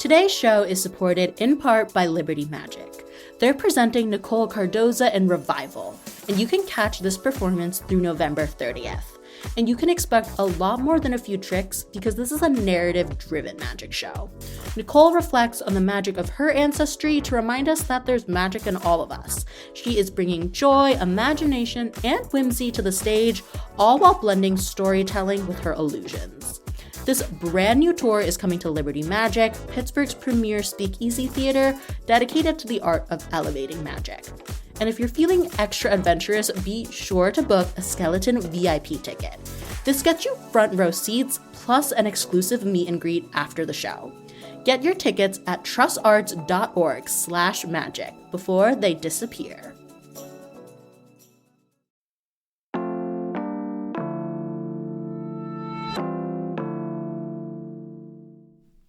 Today's show is supported in part by Liberty Magic. They're presenting Nicole Cardoza in Revival, and you can catch this performance through November 30th. And you can expect a lot more than a few tricks because this is a narrative-driven magic show. Nicole reflects on the magic of her ancestry to remind us that there's magic in all of us. She is bringing joy, imagination, and whimsy to the stage, all while blending storytelling with her illusions. This brand new tour is coming to Liberty Magic, Pittsburgh's premier speakeasy theater dedicated to the art of elevating magic. And if you're feeling extra adventurous, be sure to book a Skeleton VIP ticket. This gets you front row seats plus an exclusive meet and greet after the show. Get your tickets at trustarts.org/magic before they disappear.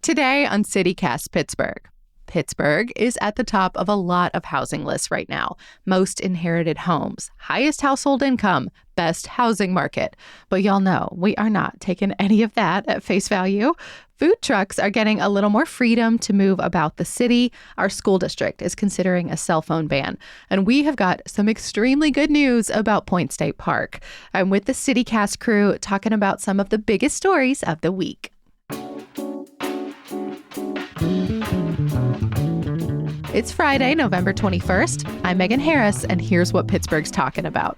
Today on CityCast Pittsburgh. Pittsburgh is at the top of a lot of housing lists right now. Most inherited homes, highest household income, best housing market. But y'all know we are not taking any of that at face value. Food trucks are getting a little more freedom to move about the city. Our school district is considering a cell phone ban. And we have got some extremely good news about Point State Park. I'm with the CityCast crew talking about some of the biggest stories of the week. It's Friday, November 21st. I'm Megan Harris, and here's what Pittsburgh's talking about.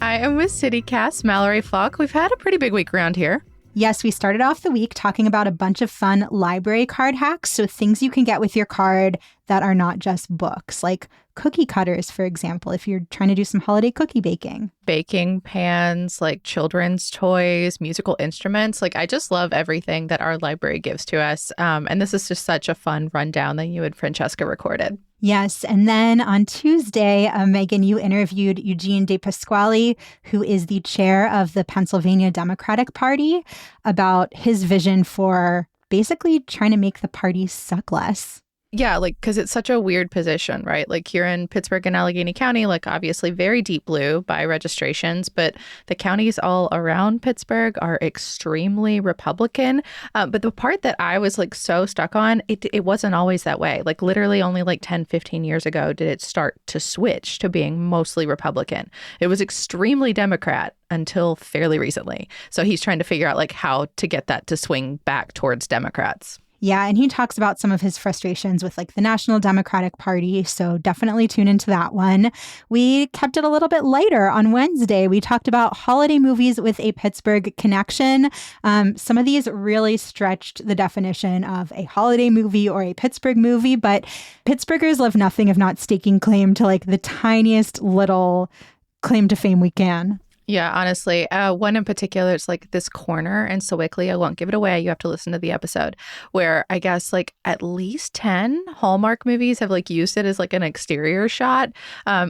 I am with CityCast Mallory Falk. We've had a pretty big week around here. Yes, we started off the week talking about a bunch of fun library card hacks, so things you can get with your card that are not just books, like cookie cutters, for example, if you're trying to do some holiday cookie baking. Baking pans, like children's toys, musical instruments. Like, I just love everything that our library gives to us. And this is just such a fun rundown that you and Francesca recorded. Yes. And then on Tuesday, Megan, you interviewed Eugene De Pasquale, who is the chair of the Pennsylvania Democratic Party, about his vision for basically trying to make the party suck less. Yeah, like, because it's such a weird position, right? Like, here in Pittsburgh and Allegheny County, like, obviously very deep blue by registrations, but the counties all around Pittsburgh are extremely Republican. But the part that I was, like, so stuck on, it wasn't always that way. Like, literally only, like, 10, 15 years ago did it start to switch to being mostly Republican. It was extremely Democrat until fairly recently. So he's trying to figure out, like, how to get that to swing back towards Democrats. Yeah, and he talks about some of his frustrations with like the National Democratic Party, so definitely tune into that one. We kept it a little bit lighter on Wednesday. We talked about holiday movies with a Pittsburgh connection. Some of these really stretched the definition of a holiday movie or a Pittsburgh movie, but Pittsburghers love nothing if not staking claim to like the tiniest little claim to fame we can. Yeah, honestly, one in particular, it's like this corner in Sewickley. I won't give it away. You have to listen to the episode where I guess like at least 10 Hallmark movies have like used it as like an exterior shot,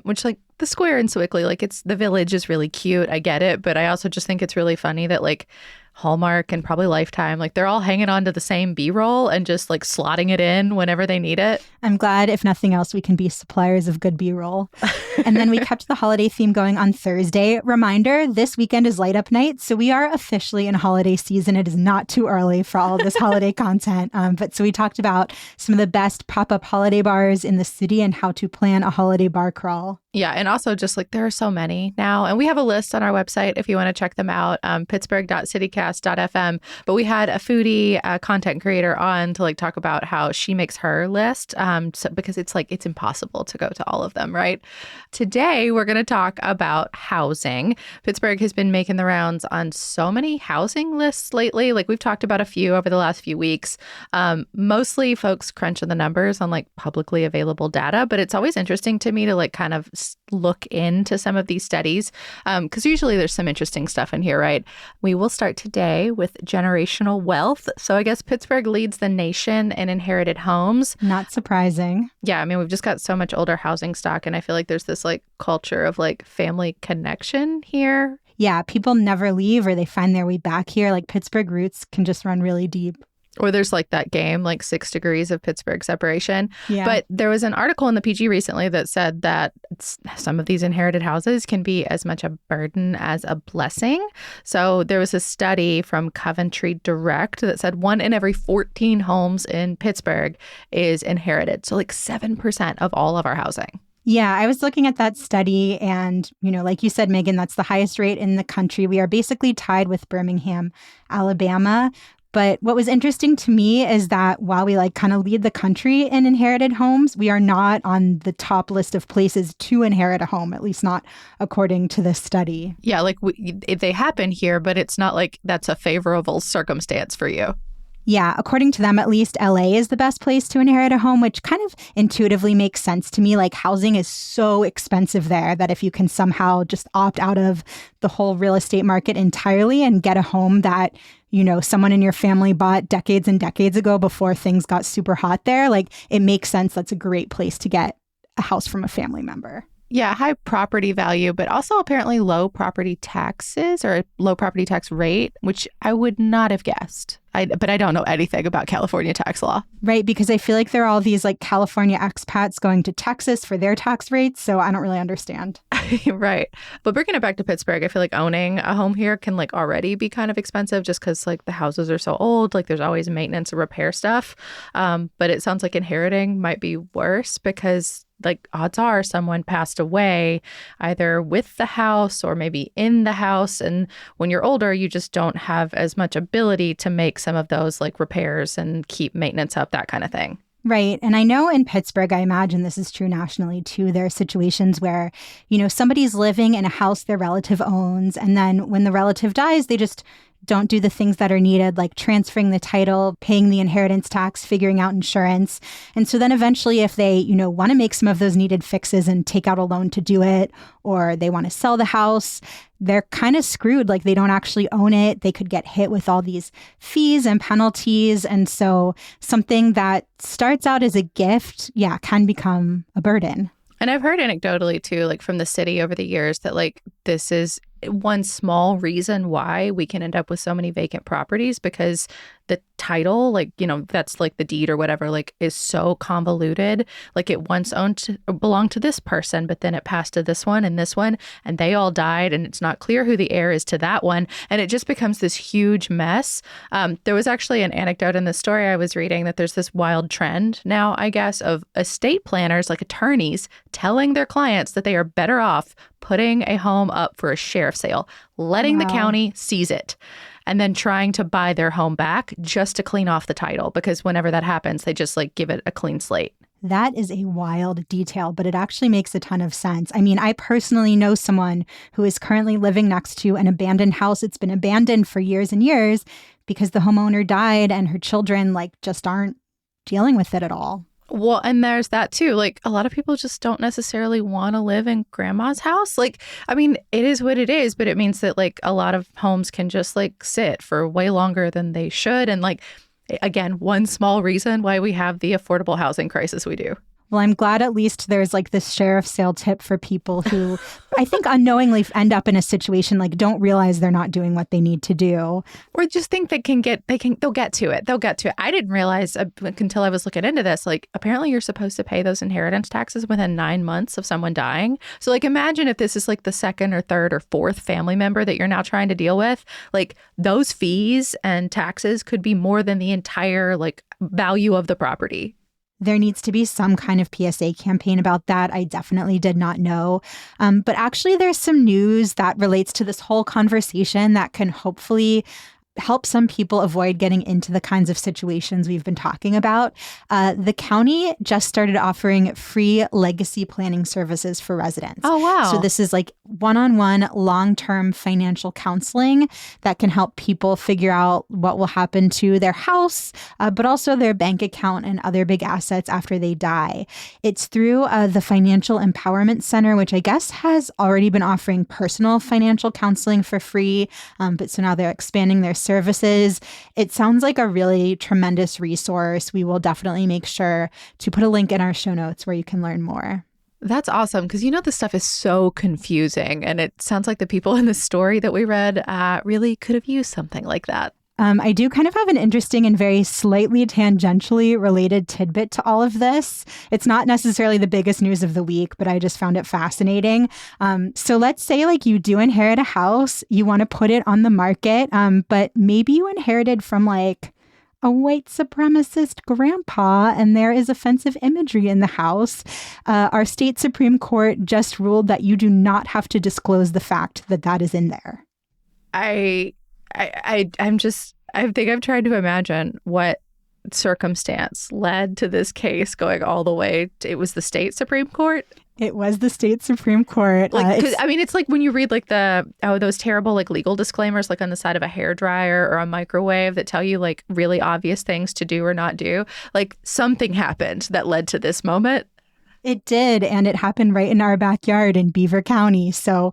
which like the square in Sewickley, like it's the village is really cute. I get it. But I also just think it's really funny that like Hallmark and probably Lifetime, like they're all hanging on to the same B-roll and just like slotting it in whenever they need it. I'm glad, if nothing else, we can be suppliers of good B-roll. And then we kept the holiday theme going on Thursday. Reminder, this weekend is Light Up Night, so we are officially in holiday season. It is not too early for all of this holiday content. But so we talked about some of the best pop-up holiday bars in the city and how to plan a holiday bar crawl. Yeah, and also just like there are so many now. And we have a list on our website if you want to check them out, pittsburgh.citycast.fm. But we had a foodie content creator on to like talk about how she makes her list because it's like it's impossible to go to all of them, right? Today, we're going to talk about housing. Pittsburgh has been making the rounds on so many housing lists lately. Like we've talked about a few over the last few weeks. Mostly folks crunching the numbers on like publicly available data. But it's always interesting to me to like kind of look into some of these studies because usually there's some interesting stuff in here, right? We will start today with generational wealth. So I guess Pittsburgh leads the nation in inherited homes. Not surprising. Yeah, I mean, we've just got so much older housing stock, and I feel like there's this like culture of like family connection here. Yeah, people never leave or they find their way back here. Like Pittsburgh roots can just run really deep. Or there's like that game, like 6 degrees of Pittsburgh separation. Yeah. But there was an article in the PG recently that said that some of these inherited houses can be as much a burden as a blessing. So there was a study from Coventry Direct that said 1 in every 14 homes in Pittsburgh is inherited. So like 7% of all of our housing. Yeah, I was looking at that study and, like you said, Megan, that's the highest rate in the country. We are basically tied with Birmingham, Alabama. But what was interesting to me is that while we kind of lead the country in inherited homes, we are not on the top list of places to inherit a home, at least not according to this study. Yeah, like they happen here, but it's not like that's a favorable circumstance for you. Yeah, according to them, at least LA is the best place to inherit a home, which kind of intuitively makes sense to me. Like housing is so expensive there that if you can somehow just opt out of the whole real estate market entirely and get a home that, someone in your family bought decades and decades ago before things got super hot there, it makes sense. That's a great place to get a house from a family member. Yeah, high property value, but also apparently low property taxes or a low property tax rate, which I would not have guessed. But I don't know anything about California tax law. Right, because I feel like there are all these California expats going to Texas for their tax rates, so I don't really understand. Right. But bringing it back to Pittsburgh, I feel like owning a home here can already be kind of expensive just because the houses are so old. There's always maintenance and repair stuff. But it sounds like inheriting might be worse because odds are someone passed away either with the house or maybe in the house. And when you're older, you just don't have as much ability to make some of those repairs and keep maintenance up, that kind of thing. Right. And I know in Pittsburgh, I imagine this is true nationally too, there are situations where, somebody's living in a house their relative owns. And then when the relative dies, they just don't do the things that are needed, like transferring the title, paying the inheritance tax, figuring out insurance. And so then eventually if they, want to make some of those needed fixes and take out a loan to do it, or they want to sell the house, they're kind of screwed. They don't actually own it. They could get hit with all these fees and penalties. And so something that starts out as a gift, can become a burden. And I've heard anecdotally too, from the city over the years that this is one small reason why we can end up with so many vacant properties because the title, that's the deed or whatever, is so convoluted. It once belonged to this person, but then it passed to this one, and they all died, and it's not clear who the heir is to that one. And it just becomes this huge mess. There was actually an anecdote in the story I was reading that there's this wild trend now, I guess, of estate planners, attorneys, telling their clients that they are better off putting a home up for a sheriff sale, letting the county seize it, and then trying to buy their home back just to clean off the title. Because whenever that happens, they just give it a clean slate. That is a wild detail, but it actually makes a ton of sense. I mean, I personally know someone who is currently living next to an abandoned house. It's been abandoned for years and years because the homeowner died and her children just aren't dealing with it at all. Well, and there's that too. A lot of people just don't necessarily want to live in grandma's house. I mean, it is what it is, but it means that a lot of homes can just sit for way longer than they should. And again, one small reason why we have the affordable housing crisis we do. Well, I'm glad at least there's this sheriff's sale tip for people who I think unknowingly end up in a situation don't realize they're not doing what they need to do. Or just think they'll get to it. They'll get to it. I didn't realize until I was looking into this, apparently you're supposed to pay those inheritance taxes within 9 months of someone dying. So imagine if this is the second or third or fourth family member that you're now trying to deal with, those fees and taxes could be more than the entire value of the property. There needs to be some kind of PSA campaign about that. I definitely did not know. But actually, there's some news that relates to this whole conversation that can hopefully help some people avoid getting into the kinds of situations we've been talking about. The county just started offering free legacy planning services for residents. Oh, wow. So this is one-on-one long-term financial counseling that can help people figure out what will happen to their house, but also their bank account and other big assets after they die. It's through the Financial Empowerment Center, which I guess has already been offering personal financial counseling for free. But so now they're expanding their services. It sounds like a really tremendous resource. We will definitely make sure to put a link in our show notes where you can learn more. That's awesome because this stuff is so confusing, and it sounds like the people in the story that we read really could have used something like that. I do kind of have an interesting and very slightly tangentially related tidbit to all of this. It's not necessarily the biggest news of the week, but I just found it fascinating. So let's say like you do inherit a house, you want to put it on the market, but maybe you inherited from like a white supremacist grandpa and there is offensive imagery in the house. Our state Supreme Court just ruled that you do not have to disclose the fact that that is in there. I think I've tried to imagine what circumstance led to this case going all the way. It was the state Supreme Court. It was the state Supreme Court. Like, it's like when you read like those terrible like legal disclaimers like on the side of a hairdryer or a microwave that tell you like really obvious things to do or not do. Like something happened that led to this moment. It did, and it happened right in our backyard in Beaver County. So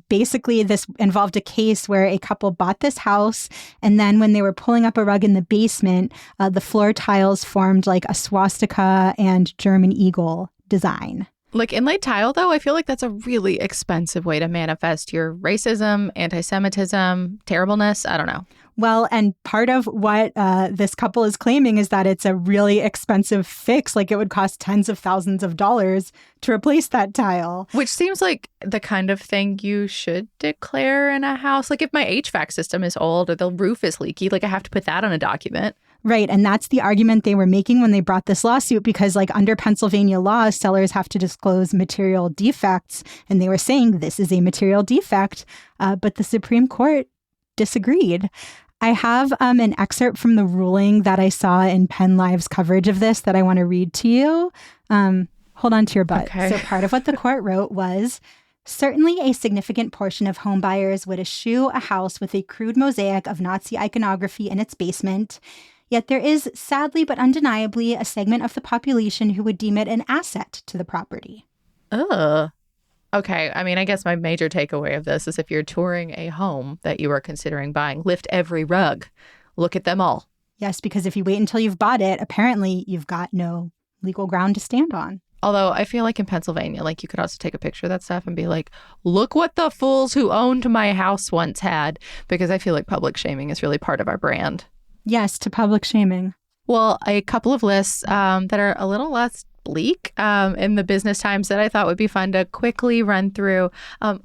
basically, this involved a case where a couple bought this house, and then when they were pulling up a rug in the basement, the floor tiles formed like a swastika and German eagle design. Like inlaid tile, though, I feel like that's a really expensive way to manifest your racism, anti-Semitism, terribleness. I don't know. Well, and part of what this couple is claiming is that it's a really expensive fix. Like it would cost tens of thousands of dollars to replace that tile. Which seems like the kind of thing you should declare in a house. Like if my HVAC system is old or the roof is leaky, like I have to put that on a document. Right. And that's the argument they were making when they brought this lawsuit, because like under Pennsylvania law, sellers have to disclose material defects. And they were saying this is a material defect. But the Supreme Court disagreed. I have an excerpt from the ruling that I saw in Penn Live's coverage of this that I want to read to you. Hold on to your butt. Okay. So part of what the court wrote was, certainly a significant portion of home buyers would eschew a house with a crude mosaic of Nazi iconography in its basement. Yet there is, sadly but undeniably, a segment of the population who would deem it an asset to the property. Ugh. Okay. I mean, I guess my major takeaway of this is if you're touring a home that you are considering buying, lift every rug. Look at them all. Yes, because if you wait until you've bought it, apparently you've got no legal ground to stand on. Although I feel like in Pennsylvania, like you could also take a picture of that stuff and be like, look what the fools who owned my house once had. Because I feel like public shaming is really part of our brand. Yes, to public shaming. Well, a couple of lists that are a little less bleak in the business times that I thought would be fun to quickly run through.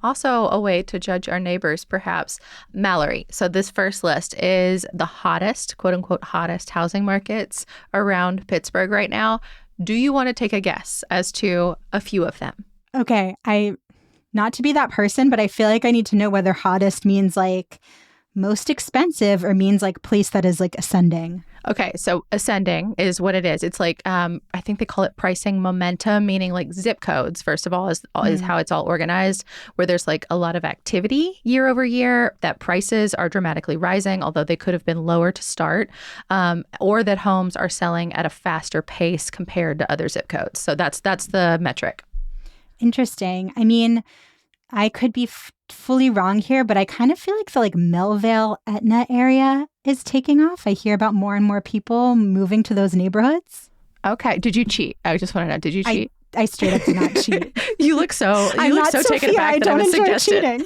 Also a way to judge our neighbors, perhaps. Mallory. So this first list is the hottest, quote unquote, hottest housing markets around Pittsburgh right now. Do you want to take a guess as to a few of them? Okay. Not to be that person, but I feel like I need to know whether hottest means like most expensive or means like place that is like ascending. Okay, so ascending is what it is. It's like, I think they call it pricing momentum, meaning like zip codes, first of all, is how it's all organized, where there's like a lot of activity year over year, that prices are dramatically rising, although they could have been lower to start, or that homes are selling at a faster pace compared to other zip codes. So that's the metric. Interesting. I mean, I could be fully wrong here, but I kind of feel like the like Melvale, Etna area is taking off. I hear about more and more people moving to those neighborhoods. Okay. Did you cheat? I just want to know, did you cheat? I straight up did not cheat. You look so taken aback that I was suggesting.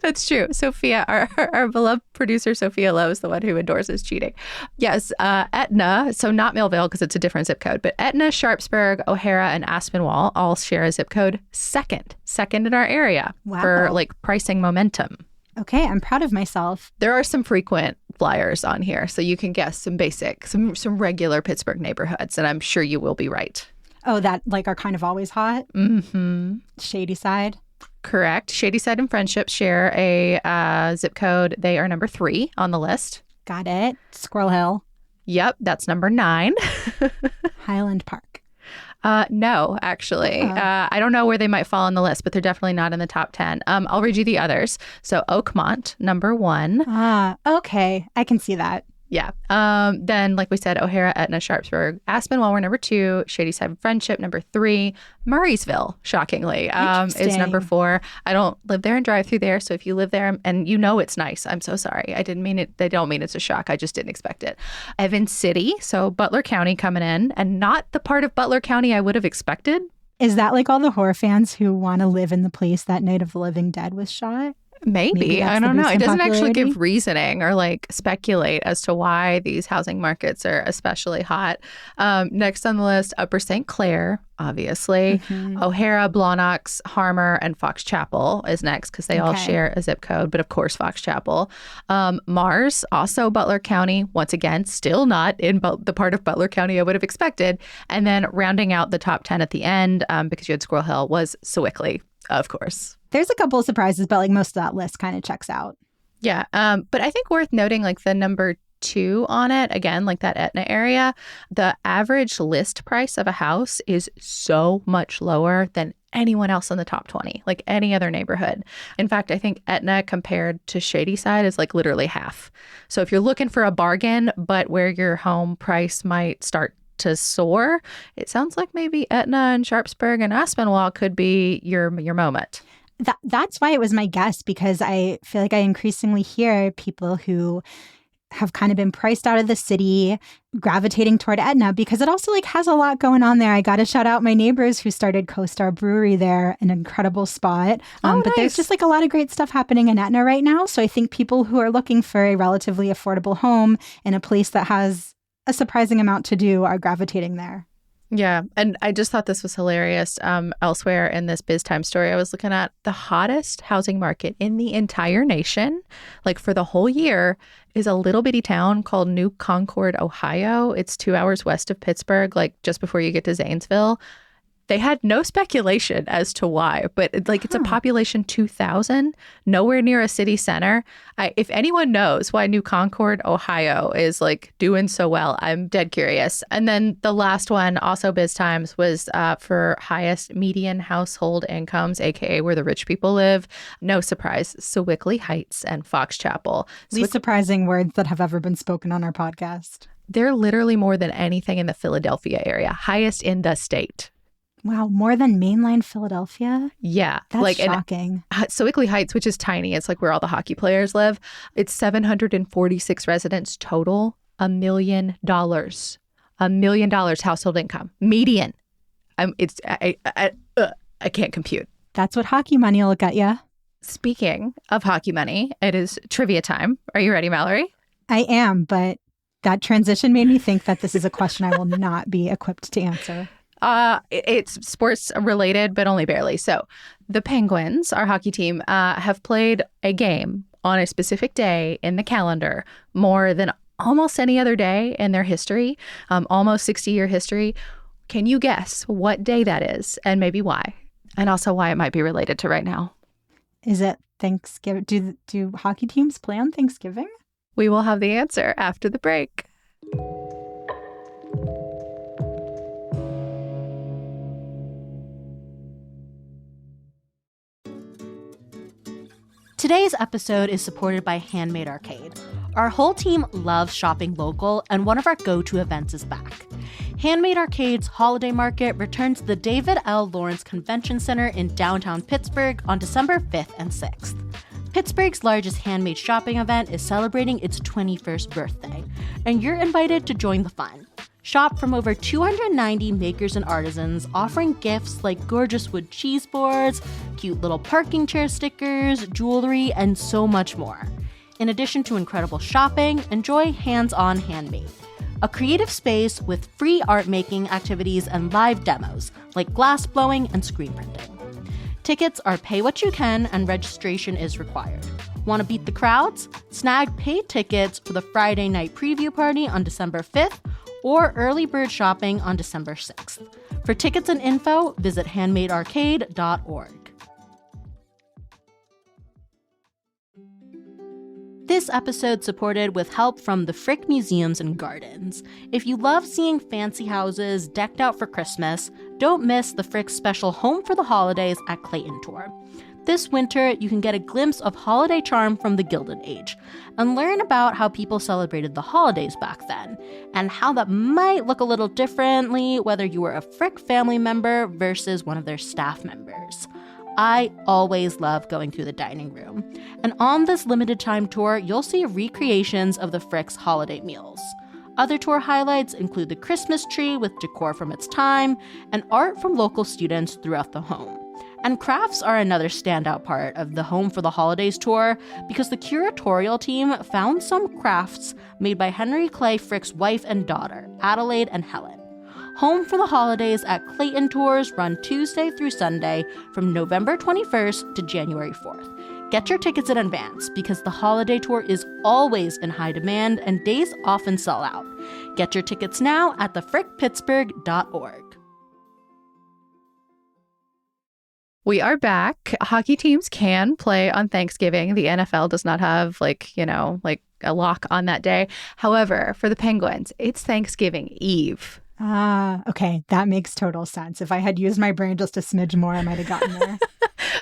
That's true. Sophia, our beloved producer, Sophia Lowe, is the one who endorses cheating. Yes, Etna, so not Millvale because it's a different zip code, but Etna, Sharpsburg, O'Hara, and Aspinwall all share a zip code second in our area for like pricing momentum. Okay, I'm proud of myself. There are some frequent flyers on here, so you can guess some basic, some regular Pittsburgh neighborhoods, and I'm sure you will be right. Oh, that like are kind of always hot? Mm-hmm. Shady Side? Correct. Shadyside and Friendship share a zip code. They are number 3 on the list. Got it. Squirrel Hill. Yep, that's number 9. Highland Park. No, actually. I don't know where they might fall on the list, but they're definitely not in the top 10. I'll read you the others. So Oakmont, number 1. Okay. I can see that. Yeah. Then, like we said, O'Hara, Etna, Sharpsburg, Aspinwall were number 2, Shadyside Friendship number 3, Murraysville, shockingly, is number 4. I don't live there and drive through there, so if you live there and you know it's nice, I'm so sorry. I didn't mean it. They don't mean it's a shock. I just didn't expect it. Evans City, so Butler County coming in, and not the part of Butler County I would have expected. Is that like all the horror fans who want to live in the place that Night of the Living Dead was shot? Maybe. that's I the don't know. boost It in doesn't actually popularity. give reasoning or like speculate as to why these housing markets are especially hot. Next on the list, Upper St. Clair, obviously. O'Hara, Blawnox, Harmer, and Fox Chapel is next because they all Okay. share a zip code, but of course, Fox Chapel. Mars, also Butler County, once again, still not in the part of Butler County I would have expected. And then rounding out the top 10 at the end, because you had Squirrel Hill, was Sewickley, of course. There's a couple of surprises, but like most of that list kind of checks out. Yeah. But I think worth noting, like the number 2 on it, again, like that Etna area, the average list price of a house is so much lower than anyone else in the top 20, like any other neighborhood. In fact, I think Etna compared to Shadyside is like literally half. So if you're looking for a bargain, but where your home price might start to soar, it sounds like maybe Etna and Sharpsburg and Aspinwall could be your moment. That's why it was my guess, because I feel like I increasingly hear people who have kind of been priced out of the city gravitating toward Etna because it also like has a lot going on there. I got to shout out my neighbors who started CoStar Brewery there, an incredible spot. But there's just like a lot of great stuff happening in Etna right now. So I think people who are looking for a relatively affordable home in a place that has a surprising amount to do are gravitating there. Yeah. And I just thought this was hilarious. Elsewhere in this Biz Time story, I was looking at the hottest housing market in the entire nation, like for the whole year, is a little bitty town called New Concord, Ohio. It's 2 hours west of Pittsburgh, like just before you get to Zanesville. They had no speculation as to why, but it's a population 2,000, nowhere near a city center. If anyone knows why New Concord, Ohio is like doing so well, I'm dead curious. And then the last one, also Biz Times, was for highest median household incomes, aka where the rich people live. No surprise, Sewickley Heights and Fox Chapel. Least surprising words that have ever been spoken on our podcast. They're literally more than anything in the Philadelphia area, highest in the state. Wow, more than mainline Philadelphia? Yeah. That's shocking. Sewickley Heights, which is tiny, it's like where all the hockey players live. It's 746 residents total, $1 million. $1 million household income. Median. I can't compute. That's what hockey money will get you. Speaking of hockey money, it is trivia time. Are you ready, Mallory? I am, but that transition made me think that this is a question I will not be equipped to answer. It's sports related, but only barely. So the Penguins, our hockey team, have played a game on a specific day in the calendar more than almost any other day in their history, almost 60-year history. Can you guess what day that is and maybe why? And also why it might be related to right now. Is it Thanksgiving? Do hockey teams play on Thanksgiving? We will have the answer after the break. Today's episode is supported by Handmade Arcade. Our whole team loves shopping local, and one of our go-to events is back. Handmade Arcade's Holiday Market returns to the David L. Lawrence Convention Center in downtown Pittsburgh on December 5th and 6th. Pittsburgh's largest handmade shopping event is celebrating its 21st birthday, and you're invited to join the fun. Shop from over 290 makers and artisans offering gifts like gorgeous wood cheese boards, cute little parking chair stickers, jewelry, and so much more. In addition to incredible shopping, enjoy Hands-On Handmade, a creative space with free art making activities and live demos like glass blowing and screen printing. Tickets are pay what you can and registration is required. Want to beat the crowds? Snag paid tickets for the Friday night preview party on December 5th or early bird shopping on December 6th. For tickets and info, visit handmadearcade.org. This episode supported with help from the Frick Museums and Gardens. If you love seeing fancy houses decked out for Christmas, don't miss the Frick special Home for the Holidays at Clayton Tour. This winter, you can get a glimpse of holiday charm from the Gilded Age and learn about how people celebrated the holidays back then and how that might look a little differently whether you were a Frick family member versus one of their staff members. I always love going through the dining room, and on this limited time tour, you'll see recreations of the Frick's holiday meals. Other tour highlights include the Christmas tree with decor from its time and art from local students throughout the home. And crafts are another standout part of the Home for the Holidays tour because the curatorial team found some crafts made by Henry Clay Frick's wife and daughter, Adelaide and Helen. Home for the Holidays at Clayton Tours run Tuesday through Sunday from November 21st to January 4th. Get your tickets in advance because the holiday tour is always in high demand and days often sell out. Get your tickets now at thefrickpittsburgh.org. We are back. Hockey teams can play on Thanksgiving. The NFL does not have a lock on that day. However, for the Penguins, it's Thanksgiving Eve. Okay. That makes total sense. If I had used my brain just a smidge more, I might have gotten there.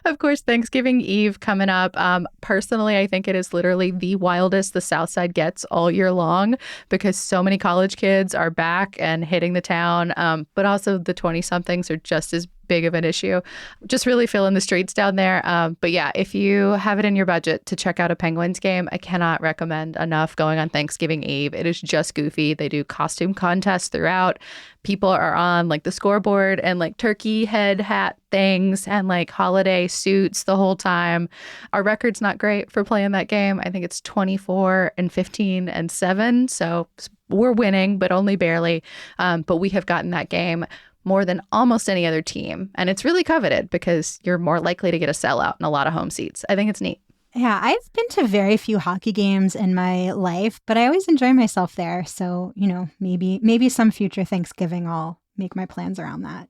Of course, Thanksgiving Eve coming up. Personally, I think it is literally the wildest the South Side gets all year long because so many college kids are back and hitting the town. But also the 20-somethings are just as big of an issue. Just really filling the streets down there. But yeah, if you have it in your budget to check out a Penguins game, I cannot recommend enough going on Thanksgiving Eve. It is just goofy. They do costume contests throughout. People are on like the scoreboard and like turkey head hat things and like holiday suits the whole time. Our record's not great for playing that game. I think it's 24-15-7. So we're winning, but only barely. But we have gotten that game more than almost any other team. And it's really coveted because you're more likely to get a sellout in a lot of home seats. I think it's neat. Yeah, I've been to very few hockey games in my life, but I always enjoy myself there. So, maybe some future Thanksgiving I'll make my plans around that.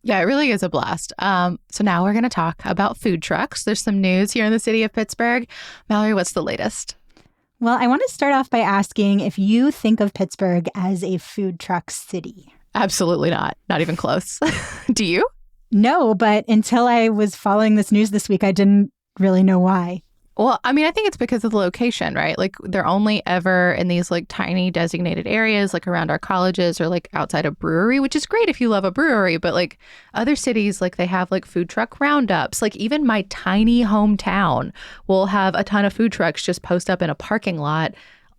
Yeah, it really is a blast. So now we're going to talk about food trucks. There's some news here in the city of Pittsburgh. Mallory, what's the latest? Well, I want to start off by asking if you think of Pittsburgh as a food truck city. Absolutely not. Not even close. Do you? No, but until I was following this news this week, I didn't really know why. Well, I mean, I think it's because of the location, right? Like they're only ever in these like tiny designated areas, like around our colleges or like outside a brewery, which is great if you love a brewery. But like other cities, like they have like food truck roundups. Like even my tiny hometown will have a ton of food trucks just post up in a parking lot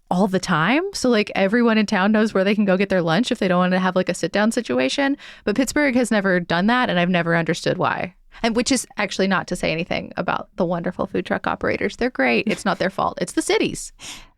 all the time. So like everyone in town knows where they can go get their lunch if they don't want to have like a sit down situation. But Pittsburgh has never done that. And I've never understood why. And which is actually not to say anything about the wonderful food truck operators. They're great. It's not their fault. It's the city's.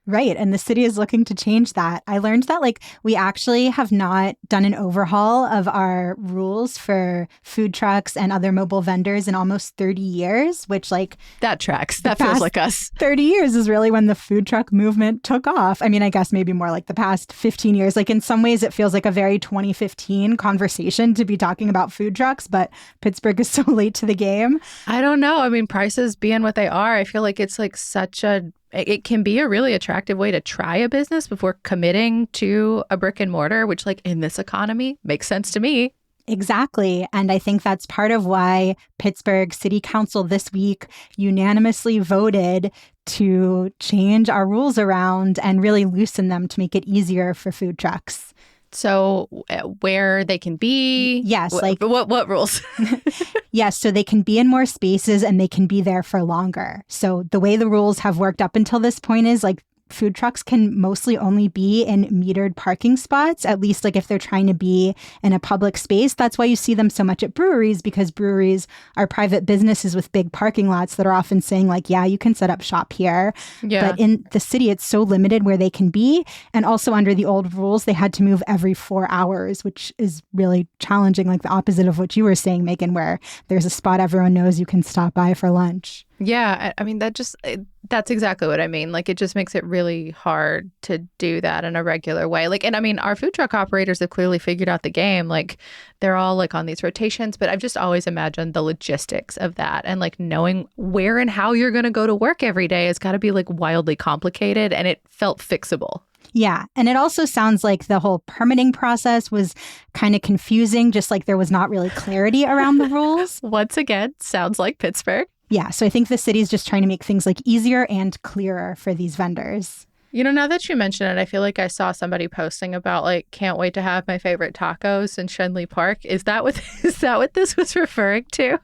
Right. And the city is looking to change that. I learned that we actually have not done an overhaul of our rules for food trucks and other mobile vendors in almost 30 years, which that tracks. That feels like us. 30 years is really when the food truck movement took off. I mean, I guess maybe more like the past 15 years. In some ways, it feels like a very 2015 conversation to be talking about food trucks, but Pittsburgh is so late to the game. I don't know. I mean, prices being what they are, I feel like it's it can be a really attractive way to try a business before committing to a brick and mortar, which in this economy makes sense to me. Exactly. And I think that's part of why Pittsburgh City Council this week unanimously voted to change our rules around and really loosen them to make it easier for food trucks. So where they can be? Yes. What rules? Yes. So they can be in more spaces and they can be there for longer. So the way the rules have worked up until this point is food trucks can mostly only be in metered parking spots, at least if they're trying to be in a public space. That's why you see them so much at breweries, because breweries are private businesses with big parking lots that are often saying yeah, you can set up shop here. Yeah. But in the city, it's so limited where they can be. And also under the old rules, they had to move every 4 hours, which is really challenging, the opposite of what you were saying, Megan, where there's a spot everyone knows you can stop by for lunch. Yeah, I mean, that's exactly what I mean. It just makes it really hard to do that in a regular way. And I mean, our food truck operators have clearly figured out the game. They're all on these rotations, but I've just always imagined the logistics of that and knowing where and how you're going to go to work every day has got to be wildly complicated, and it felt fixable. Yeah. And it also sounds like the whole permitting process was kind of confusing, just there was not really clarity around the rules. Once again, sounds like Pittsburgh. Yeah, so I think the city's just trying to make things easier and clearer for these vendors. Now that you mention it, I feel like I saw somebody posting about can't wait to have my favorite tacos in Shenley Park. Is that what this was referring to?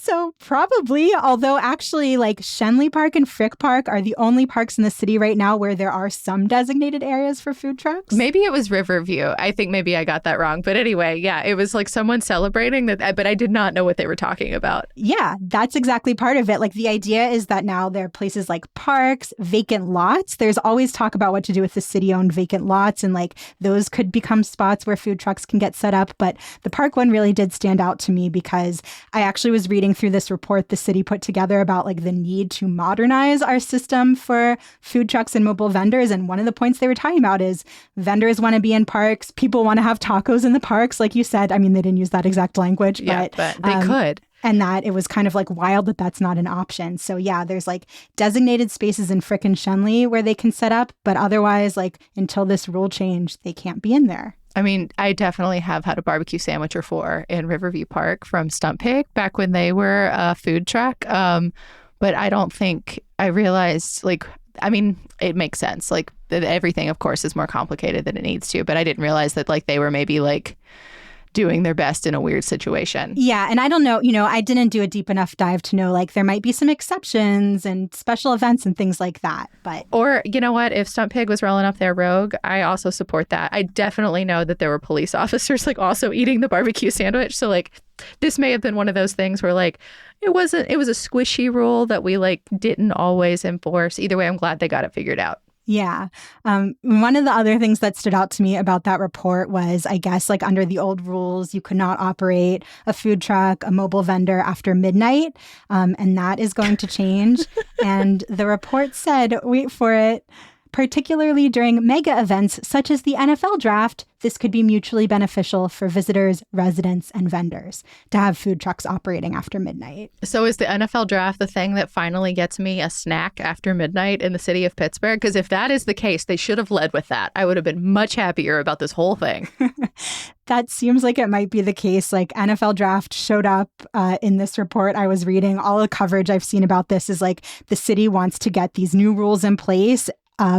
So probably, although actually like Shenley Park and Frick Park are the only parks in the city right now where there are some designated areas for food trucks. Maybe it was Riverview. I think maybe I got that wrong. But anyway, yeah, it was like someone celebrating that, but I did not know what they were talking about. Yeah, that's exactly part of it. Like the idea is that now there are places like parks, vacant lots. There's always talk about what to do with the city-owned vacant lots, and like those could become spots where food trucks can get set up. But the park one really did stand out to me because I actually was reading through this report the city put together about like the need to modernize our system for food trucks and mobile vendors. And one of the points they were talking about is vendors want to be in parks. People want to have tacos in the parks. Like you said, I mean, they didn't use that exact language, but they could. And that it was kind of like wild that that's not an option. So yeah, there's like designated spaces in Frick and Shenley where they can set up. But otherwise, like until this rule change, they can't be in there. I mean, I definitely have had a barbecue sandwich or four in Riverview Park from Stump Pig back when they were a food truck. But I don't think I realized, like, I mean, it makes sense. Like, everything, of course, is more complicated than it needs to. But I didn't realize that, like, they were maybe, like, doing their best in a weird situation. Yeah. And I don't know, I didn't do a deep enough dive to know, like, there might be some exceptions and special events and things like that. But or, you know what? If Stump Pig was rolling up their rogue, I also support that. I definitely know that there were police officers, like, also eating the barbecue sandwich. So, like, this may have been one of those things where, like, it was a squishy rule that we, like, didn't always enforce. Either way, I'm glad they got it figured out. Yeah. One of the other things that stood out to me about that report was, I guess, like under the old rules, you could not operate a food truck, a mobile vendor after midnight. And that is going to change. And the report said, wait for it, particularly during mega events such as the NFL draft, this could be mutually beneficial for visitors, residents, and vendors to have food trucks operating after midnight. So is the NFL draft the thing that finally gets me a snack after midnight in the city of Pittsburgh? Because if that is the case, they should have led with that. I would have been much happier about this whole thing. That seems like it might be the case. Like NFL draft showed up in this report I was reading. All the coverage I've seen about this is like the city wants to get these new rules in place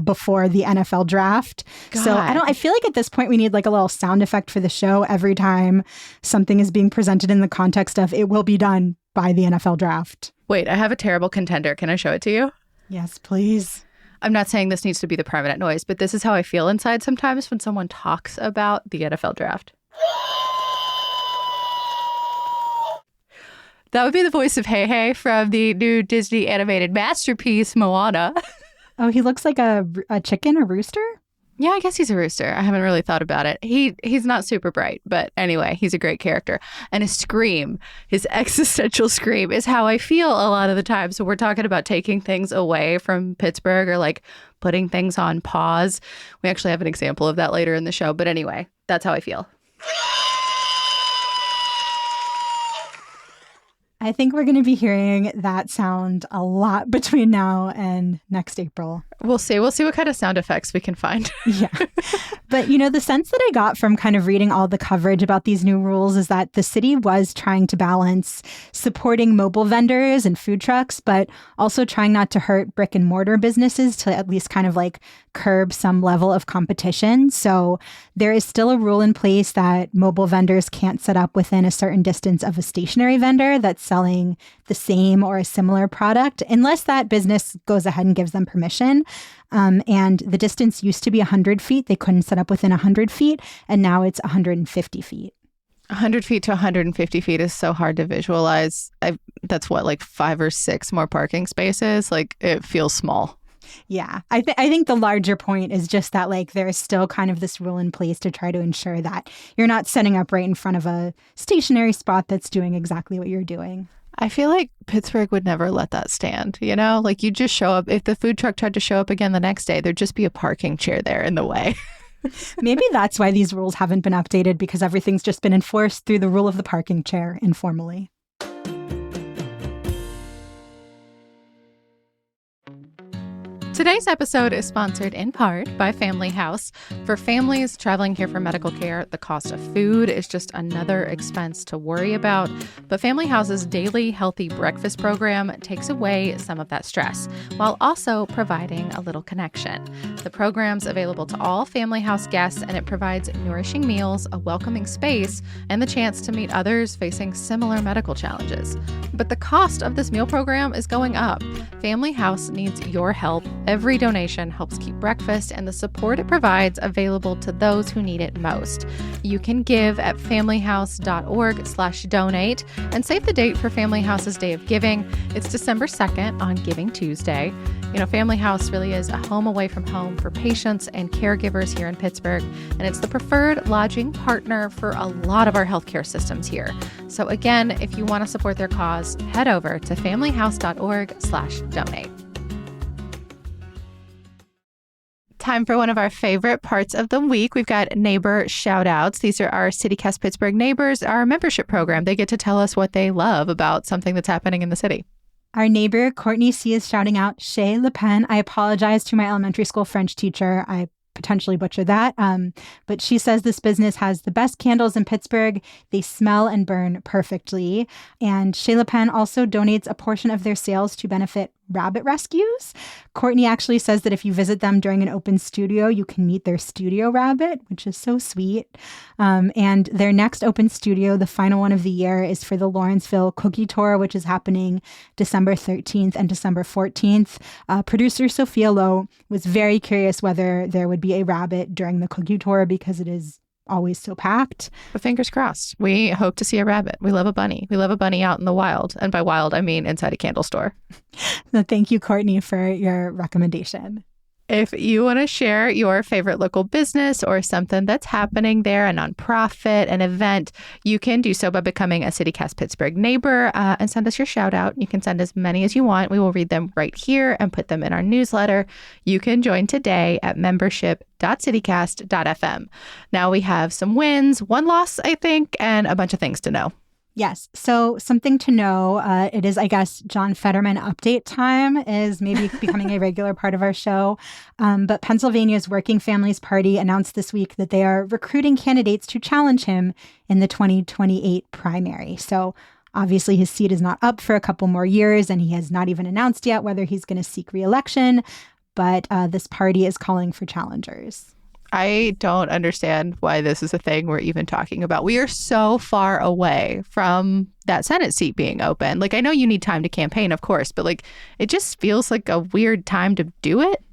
before the NFL draft. God. So I feel like at this point we need like a little sound effect for the show every time something is being presented in the context of it will be done by the NFL draft. Wait, I have a terrible contender. Can I show it to you? Yes, please. I'm not saying this needs to be the permanent noise, but this is how I feel inside sometimes when someone talks about the NFL draft. That would be the voice of Hey Hey from the new Disney animated masterpiece, Moana. Oh, he looks like a chicken, a rooster? Yeah, I guess he's a rooster. I haven't really thought about it. He's not super bright, but anyway, he's a great character. And his scream, his existential scream, is how I feel a lot of the time. So we're talking about taking things away from Pittsburgh or like putting things on pause. We actually have an example of that later in the show. But anyway, that's how I feel. I think we're going to be hearing that sound a lot between now and next April. We'll see. We'll see what kind of sound effects we can find. Yeah. But, the sense that I got from kind of reading all the coverage about these new rules is that the city was trying to balance supporting mobile vendors and food trucks, but also trying not to hurt brick and mortar businesses to at least kind of like curb some level of competition. So there is still a rule in place that mobile vendors can't set up within a certain distance of a stationary vendor that's selling the same or a similar product, unless that business goes ahead and gives them permission. And the distance used to be 100 feet. They couldn't set up within 100 feet, and now it's 150 feet. 100 feet to 150 feet is so hard to visualize. That's what, like 5 or 6 more parking spaces? Like, it feels small. Yeah, I think the larger point is just that, like, there is still kind of this rule in place to try to ensure that you're not setting up right in front of a stationary spot that's doing exactly what you're doing. I feel like Pittsburgh would never let that stand, Like, you just show up. If the food truck tried to show up again the next day, there'd just be a parking chair there in the way. Maybe that's why these rules haven't been updated, because everything's just been enforced through the rule of the parking chair informally. Today's episode is sponsored in part by Family House. For families traveling here for medical care, the cost of food is just another expense to worry about. But Family House's daily healthy breakfast program takes away some of that stress, while also providing a little connection. The program's available to all Family House guests, and it provides nourishing meals, a welcoming space, and the chance to meet others facing similar medical challenges. But the cost of this meal program is going up. Family House needs your help. Every donation helps keep breakfast and the support it provides available to those who need it most. You can give at familyhouse.org/donate and save the date for Family House's Day of Giving. It's December 2nd on Giving Tuesday. You know, Family House really is a home away from home for patients and caregivers here in Pittsburgh, and it's the preferred lodging partner for a lot of our healthcare systems here. So again, if you want to support their cause, head over to familyhouse.org/donate. Time for one of our favorite parts of the week. We've got neighbor shout outs. These are our CityCast Pittsburgh neighbors, our membership program. They get to tell us what they love about something that's happening in the city. Our neighbor, Courtney C., is shouting out Chez Le Pen. I apologize to my elementary school French teacher. I potentially butchered that. But she says this business has the best candles in Pittsburgh. They smell and burn perfectly. And Chez Le Pen also donates a portion of their sales to benefit rabbit rescues. Courtney actually says that if you visit them during an open studio, you can meet their studio rabbit, which is so sweet. And their next open studio, the final one of the year, is for the Lawrenceville Cookie Tour, which is happening December 13th and December 14th. Producer Sophia Lowe was very curious whether there would be a rabbit during the Cookie Tour because it is always so packed. But fingers crossed. We hope to see a rabbit. We love a bunny. We love a bunny out in the wild. And by wild, I mean inside a candle store. So thank you, Courtney, for your recommendation. If you want to share your favorite local business or something that's happening there, a nonprofit, an event, you can do so by becoming a CityCast Pittsburgh neighbor and send us your shout out. You can send as many as you want. We will read them right here and put them in our newsletter. You can join today at membership.citycast.fm. Now we have some wins, one loss, I think, and a bunch of things to know. Yes. So something to know, it is, I guess, John Fetterman update time is maybe becoming a regular part of our show. But Pennsylvania's Working Families Party announced this week that they are recruiting candidates to challenge him in the 2028 primary. So obviously his seat is not up for a couple more years, and he has not even announced yet whether he's going to seek re-election. But this party is calling for challengers. I don't understand why this is a thing we're even talking about. We are so far away from that Senate seat being open. Like, I know you need time to campaign, of course, but like, it just feels like a weird time to do it.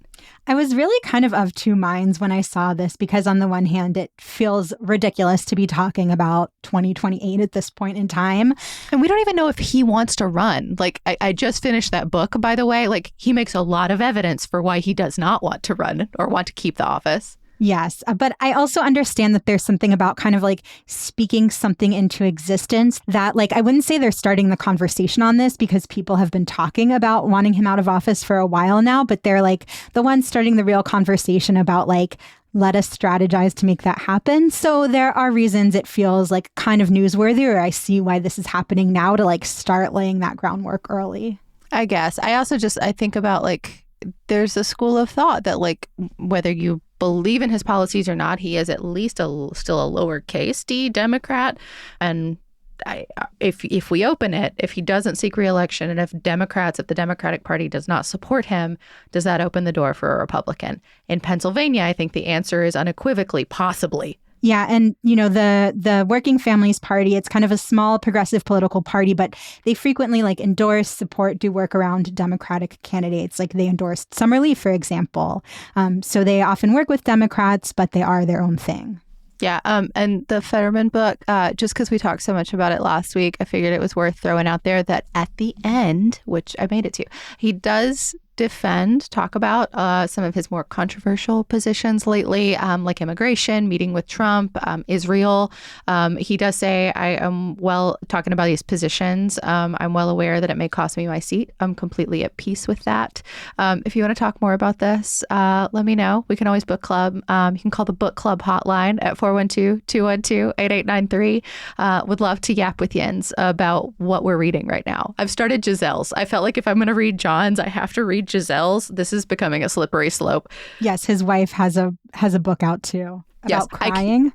I was really kind of two minds when I saw this, because on the one hand, it feels ridiculous to be talking about 2028 at this point in time. And we don't even know if he wants to run. Like, I just finished that book, by the way. Like, he makes a lot of evidence for why he does not want to run or want to keep the office. Yes, but I also understand that there's something about kind of like speaking something into existence that, like, I wouldn't say they're starting the conversation on this because people have been talking about wanting him out of office for a while now, but they're like the ones starting the real conversation about like, let us strategize to make that happen. So there are reasons it feels like kind of newsworthy, or I see why this is happening now to like start laying that groundwork early. I guess. I also I think about like, there's a school of thought that like, whether you believe in his policies or not, he is at least still a lowercase d Democrat. And if we open it, if he doesn't seek re-election, and if the Democratic Party does not support him, does that open the door for a Republican? In Pennsylvania, I think the answer is unequivocally possibly. Yeah. And, you know, the Working Families Party, it's kind of a small progressive political party, but they frequently like endorse, support, do work around Democratic candidates. Like they endorsed Summerlee, for example. So they often work with Democrats, but they are their own thing. Yeah. And the Fetterman book, just because we talked so much about it last week, I figured it was worth throwing out there that at the end, which I made it to, he does talk about some of his more controversial positions lately, like immigration, meeting with Trump, Israel. He does say, talking about these positions, I'm well aware that it may cost me my seat. I'm completely at peace with that. If you want to talk more about this, let me know. We can always book club. You can call the book club hotline at 412-212-8893. Would love to yap with Jens about what we're reading right now. I've started Giselle's. I felt like if I'm going to read John's, I have to read Giselle's. This is becoming a slippery slope. Yes, his wife has a book out too about crying.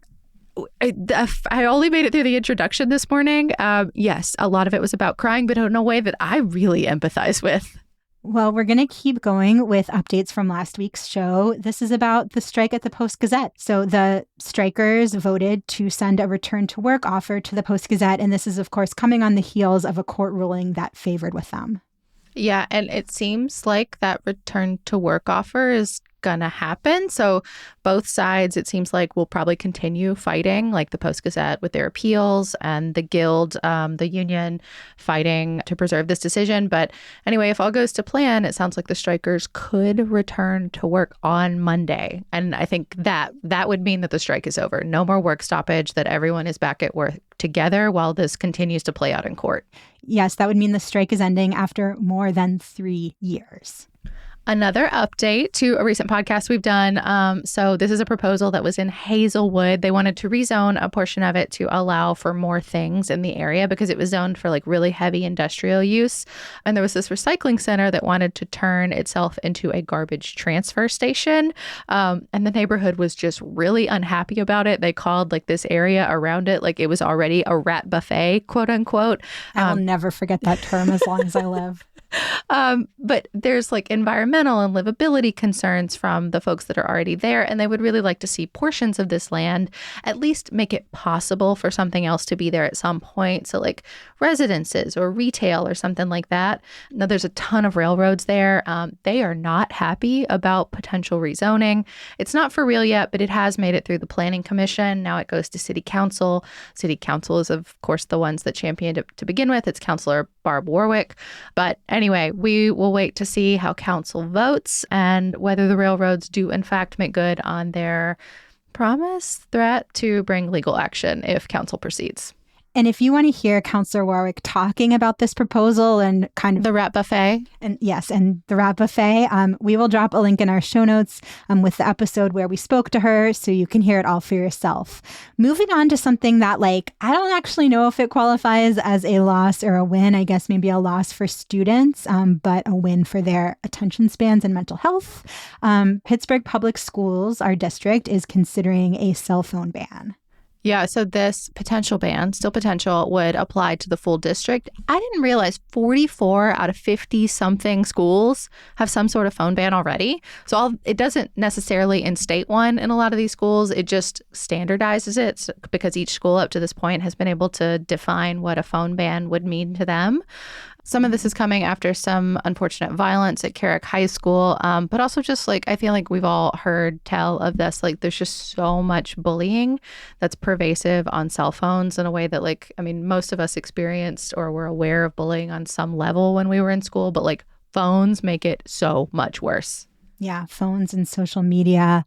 I only made it through the introduction this morning. Yes, a lot of it was about crying, but in a way that I really empathize with. Well, we're going to keep going with updates from last week's show. This is about the strike at the Post-Gazette. So the strikers voted to send a return to work offer to the Post-Gazette. And this is, of course, coming on the heels of a court ruling that favored with them. Yeah, and it seems like that return to work offer is gonna happen. So both sides, it seems like, will probably continue fighting, like the Post-Gazette with their appeals and the Guild, the union, fighting to preserve this decision. But anyway, if all goes to plan, it sounds like the strikers could return to work on Monday. And I think that would mean that the strike is over. No more work stoppage, that everyone is back at work together while this continues to play out in court. Yes, that would mean the strike is ending after more than 3 years. Another update to a recent podcast we've done. So this is a proposal that was in Hazelwood. They wanted to rezone a portion of it to allow for more things in the area because it was zoned for like really heavy industrial use. And there was this recycling center that wanted to turn itself into a garbage transfer station. And the neighborhood was just really unhappy about it. They called like this area around it like it was already a rat buffet, quote unquote. I will never forget that term as long as I live. But there's like environmental and livability concerns from the folks that are already there. And they would really like to see portions of this land at least make it possible for something else to be there at some point. So like residences or retail or something like that. Now there's a ton of railroads there. They are not happy about potential rezoning. It's not for real yet, but it has made it through the Planning Commission. Now it goes to City Council. City Council is, of course, the ones that championed it to begin with. It's Councilor Barb Warwick. But anyway, we will wait to see how council votes and whether the railroads do in fact make good on their threat to bring legal action if council proceeds. And if you want to hear Councilor Warwick talking about this proposal and kind of the rat buffet, and the rat buffet, we will drop a link in our show notes with the episode where we spoke to her so you can hear it all for yourself. Moving on to something that, like, I don't actually know if it qualifies as a loss or a win. I guess maybe a loss for students, but a win for their attention spans and mental health. Pittsburgh Public Schools, our district, is considering a cell phone ban. Yeah, so this potential ban, still potential, would apply to the full district. I didn't realize 44 out of 50-something schools have some sort of phone ban already. So it doesn't necessarily instate one in a lot of these schools. It just standardizes it because each school up to this point has been able to define what a phone ban would mean to them. Some of this is coming after some unfortunate violence at Carrick High School, but also just like I feel like we've all heard tell of this. Like there's just so much bullying that's pervasive on cell phones in a way that, like, I mean, most of us experienced or were aware of bullying on some level when we were in school, but like phones make it so much worse. Yeah, phones and social media.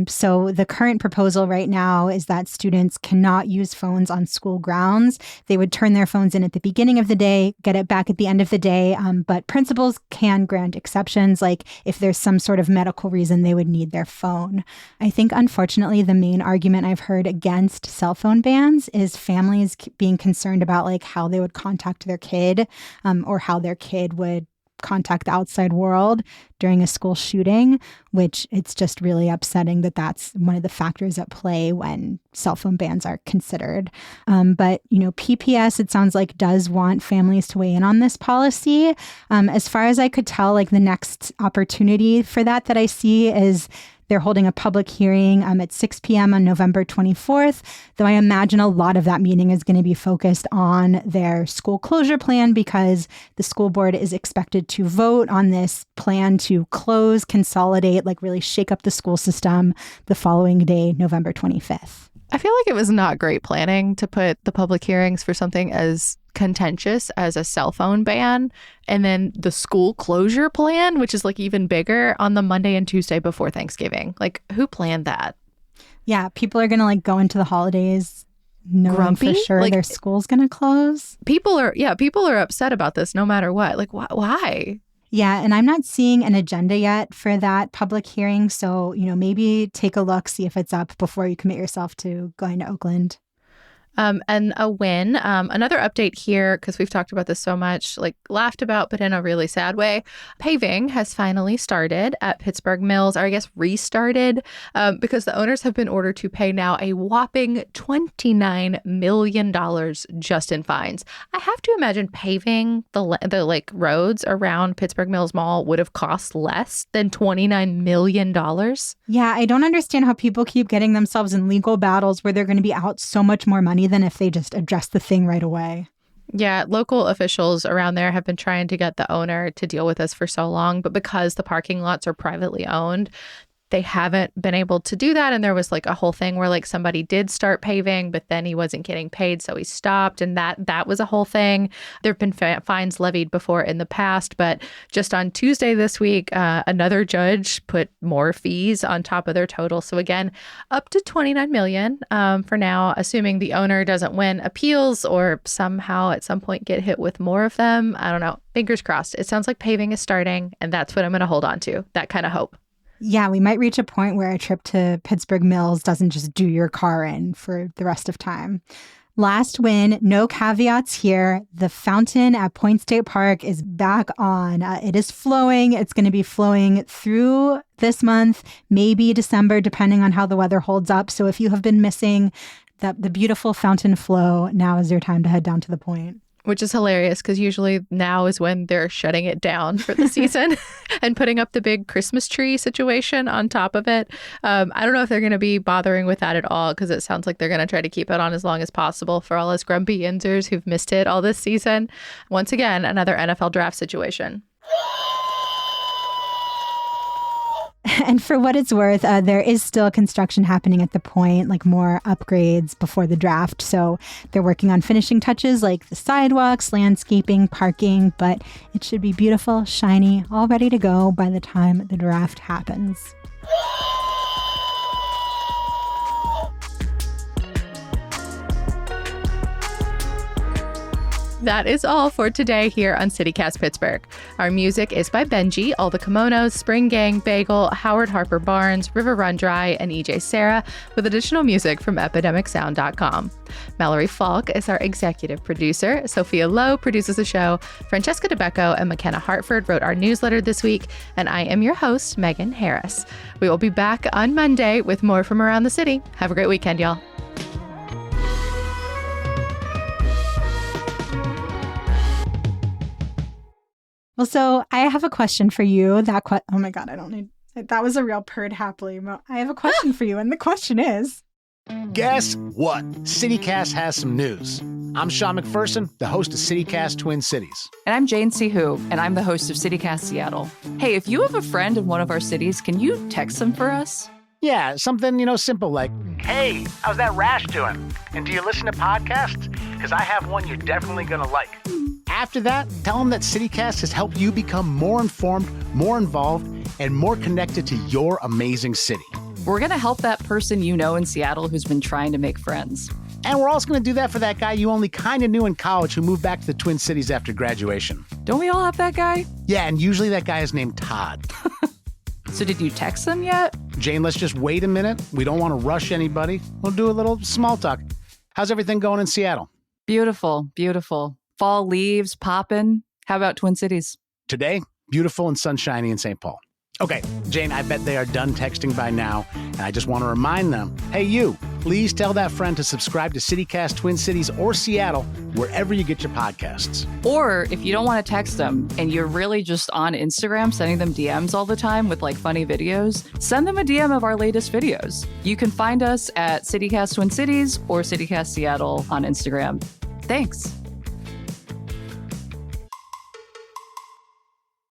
So the current proposal right now is that students cannot use phones on school grounds. They would turn their phones in at the beginning of the day, get it back at the end of the day. But principals can grant exceptions, like if there's some sort of medical reason they would need their phone. I think, unfortunately, the main argument I've heard against cell phone bans is families being concerned about like how they would contact their kid or how their kid would contact the outside world during a school shooting, which it's just really upsetting that that's one of the factors at play when cell phone bans are considered. But, you know, PPS, it sounds like, does want families to weigh in on this policy. As far as I could tell, like the next opportunity for that I see is they're holding a public hearing at 6 p.m. on November 24th, though I imagine a lot of that meeting is going to be focused on their school closure plan because the school board is expected to vote on this plan to close, consolidate, like really shake up the school system the following day, November 25th. I feel like it was not great planning to put the public hearings for something as contentious as a cell phone ban and then the school closure plan, which is like even bigger, on the Monday and Tuesday before Thanksgiving. Like, who planned that? Yeah, people are going to like go into the holidays knowing grumpy, for sure like, their school's going to close. People are upset about this no matter what. Like, why? Yeah, and I'm not seeing an agenda yet for that public hearing. So, you know, maybe take a look, see if it's up before you commit yourself to going to Oakland. And a win. Another update here, because we've talked about this so much, like laughed about, but in a really sad way. Paving has finally started at Pittsburgh Mills, or I guess restarted, because the owners have been ordered to pay now a whopping $29 million just in fines. I have to imagine paving the like roads around Pittsburgh Mills Mall would have cost less than $29 million. Yeah, I don't understand how people keep getting themselves in legal battles where they're going to be out so much more money than if they just address the thing right away. Yeah, local officials around there have been trying to get the owner to deal with this for so long, but because the parking lots are privately owned, they haven't been able to do that. And there was like a whole thing where like somebody did start paving, but then he wasn't getting paid, so he stopped. And that was a whole thing. There have been fines levied before in the past, but just on Tuesday this week, another judge put more fees on top of their total. So again, up to $29 million for now, assuming the owner doesn't win appeals or somehow at some point get hit with more of them. I don't know. Fingers crossed. It sounds like paving is starting, and that's what I'm going to hold on to. That kind of hope. Yeah, we might reach a point where a trip to Pittsburgh Mills doesn't just do your car in for the rest of time. Last win, no caveats here. The fountain at Point State Park is back on. It is flowing. It's going to be flowing through this month, maybe December, depending on how the weather holds up. So if you have been missing the beautiful fountain flow, now is your time to head down to the point. Which is hilarious because usually now is when they're shutting it down for the season and putting up the big Christmas tree situation on top of it. I don't know if they're going to be bothering with that at all because it sounds like they're going to try to keep it on as long as possible for all us grumpy Yinzers who've missed it all this season. Once again, another NFL draft situation. And for what it's worth, there is still construction happening at the point, like more upgrades before the draft. So they're working on finishing touches like the sidewalks, landscaping, parking, but it should be beautiful, shiny, all ready to go by the time the draft happens. That is all for today here on CityCast Pittsburgh. Our music is by Benji, All the Kimonos, Spring Gang, Bagel, Howard Harper Barnes, River Run Dry, and EJ Sarah, with additional music from epidemicsound.com. Mallory Falk is our executive producer. Sophia Lowe produces the show. Francesca DeBecco and McKenna Hartford wrote our newsletter this week. And I am your host, Megan Harris. We will be back on Monday with more from around the city. Have a great weekend, y'all. Well, so I have a question for you. Oh my God, that was a real purred happily. I have a question for you, and the question is... Guess what? CityCast has some news. I'm Sean McPherson, the host of CityCast Twin Cities. And I'm Jane Sihu, and I'm the host of CityCast Seattle. Hey, if you have a friend in one of our cities, can you text them for us? Yeah, something, simple like, hey, how's that rash doing? And do you listen to podcasts? Because I have one you're definitely going to like. After that, tell them that CityCast has helped you become more informed, more involved, and more connected to your amazing city. We're going to help that person you know in Seattle who's been trying to make friends. And we're also going to do that for that guy you only kind of knew in college who moved back to the Twin Cities after graduation. Don't we all have that guy? Yeah, and usually that guy is named Todd. So did you text them yet? Jane, let's just wait a minute. We don't want to rush anybody. We'll do a little small talk. How's everything going in Seattle? Beautiful, beautiful. Fall leaves popping. How about Twin Cities? Today, beautiful and sunshiny in St. Paul. Okay, Jane, I bet they are done texting by now, and I just want to remind them, hey, you, please tell that friend to subscribe to CityCast Twin Cities or Seattle, wherever you get your podcasts. Or if you don't want to text them and you're really just on Instagram sending them DMs all the time with like funny videos, send them a DM of our latest videos. You can find us at CityCast Twin Cities or CityCast Seattle on Instagram. Thanks.